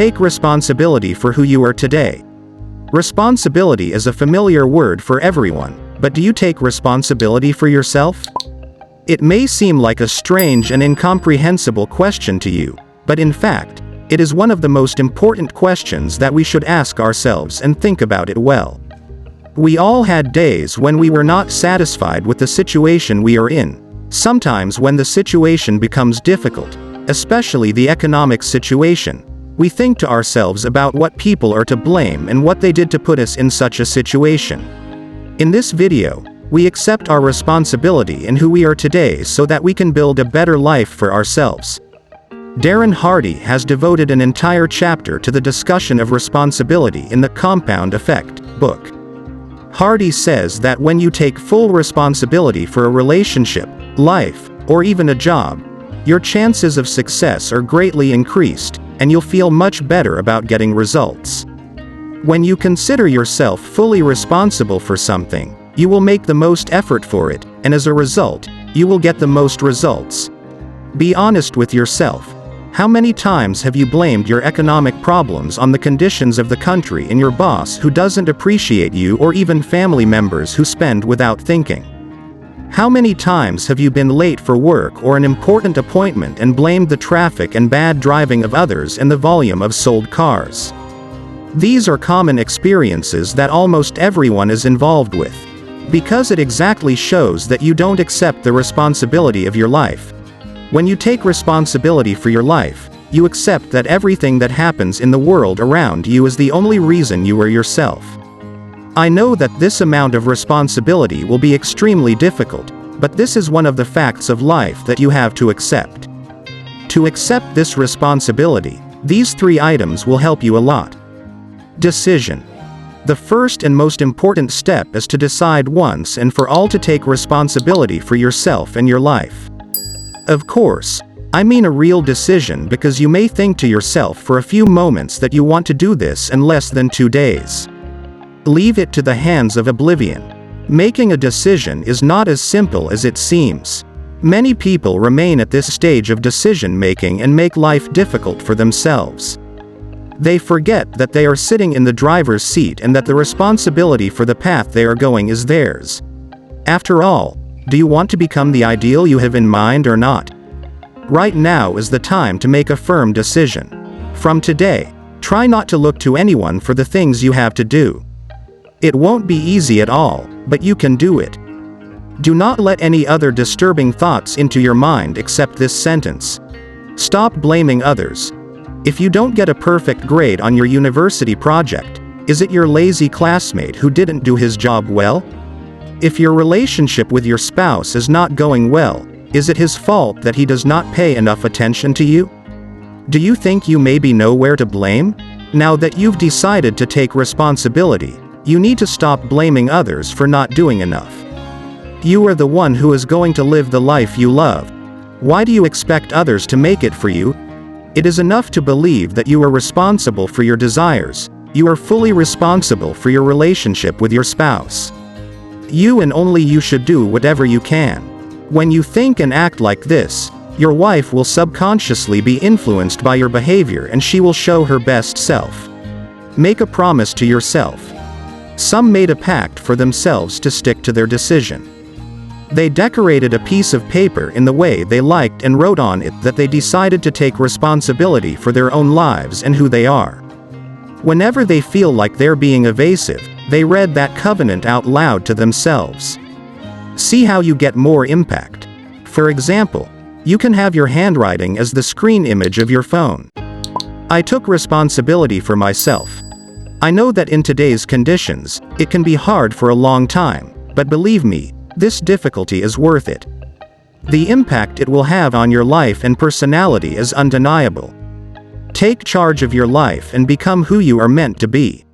Take responsibility for who you are today. Responsibility is a familiar word for everyone, but do you take responsibility for yourself? It may seem like a strange and incomprehensible question to you, but in fact, it is one of the most important questions that we should ask ourselves and think about it well. We all had days when we were not satisfied with the situation we are in. Sometimes when the situation becomes difficult, especially the economic situation, we think to ourselves about what people are to blame and what they did to put us in such a situation. In this video, we accept our responsibility in who we are today so that we can build a better life for ourselves. Darren Hardy has devoted an entire chapter to the discussion of responsibility in the Compound Effect book. Hardy says that when you take full responsibility for a relationship, life, or even a job, your chances of success are greatly increased, and you'll feel much better about getting results. When you consider yourself fully responsible for something, you will make the most effort for it, and as a result, you will get the most results. Be honest with yourself. How many times have you blamed your economic problems on the conditions of the country and your boss who doesn't appreciate you, or even family members who spend without thinking? How many times have you been late for work or an important appointment and blamed the traffic and bad driving of others and the volume of sold cars? These are common experiences that almost everyone is involved with, because it exactly shows that you don't accept the responsibility of your life. When you take responsibility for your life, you accept that everything that happens in the world around you is the only reason you are yourself. I know that this amount of responsibility will be extremely difficult, but this is one of the facts of life that you have to accept. To accept this responsibility, these 3 items will help you a lot. Decision. The first and most important step is to decide once and for all to take responsibility for yourself and your life. Of course, I mean a real decision, because you may think to yourself for a few moments that you want to do this in less than 2 days. Leave it to the hands of oblivion. Making a decision is not as simple as it seems. Many people remain at this stage of decision making and make life difficult for themselves. They forget that they are sitting in the driver's seat and that the responsibility for the path they are going is theirs. After all, do you want to become the ideal you have in mind or not? Right now is the time to make a firm decision. From today, try not to look to anyone for the things you have to do. It won't be easy at all, but you can do it. Do not let any other disturbing thoughts into your mind except this sentence. Stop blaming others. If you don't get a perfect grade on your university project, is it your lazy classmate who didn't do his job well? If your relationship with your spouse is not going well, is it his fault that he does not pay enough attention to you? Do you think you may be nowhere to blame? Now that you've decided to take responsibility, you need to stop blaming others for not doing enough. You are the one who is going to live the life you love. Why do you expect others to make it for you? It is enough to believe that you are responsible for your desires. You are fully responsible for your relationship with your spouse. You and only you should do whatever you can. When you think and act like this, your wife will subconsciously be influenced by your behavior and she will show her best self. Make a promise to yourself. Some made a pact for themselves to stick to their decision. They decorated a piece of paper in the way they liked and wrote on it that they decided to take responsibility for their own lives and who they are. Whenever they feel like they're being evasive, they read that covenant out loud to themselves. See how you get more impact. For example, you can have your handwriting as the screen image of your phone. I took responsibility for myself. I know that in today's conditions, it can be hard for a long time, but believe me, this difficulty is worth it. The impact it will have on your life and personality is undeniable. Take charge of your life and become who you are meant to be.